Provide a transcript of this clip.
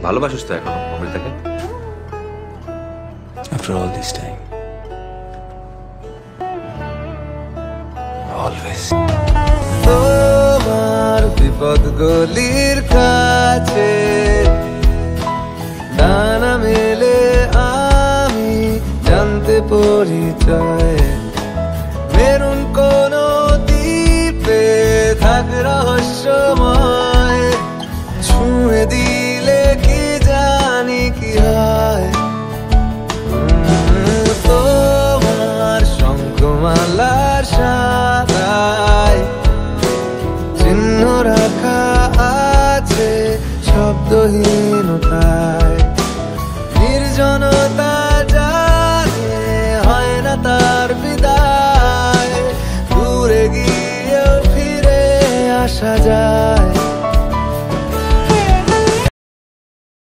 ভালোবাসিস তো এখনো অমৃতাকে? After all this time, always. তোমার বিপদ গলির কাছে ডানা মেলে আমি জানতে পরিচয় মেরুন কোন দ্বীপে থাক রহস্যময় ছুঁয়ে দিলে কি জানি কি হয় তোমার শঙ্খমালার সাদায় চিহ্ন রাখা আছে শব্দহীনতায় নির্জনতা জানে হয় না তার বিদায় দূরে গিয়েও ফিরে আসা যায়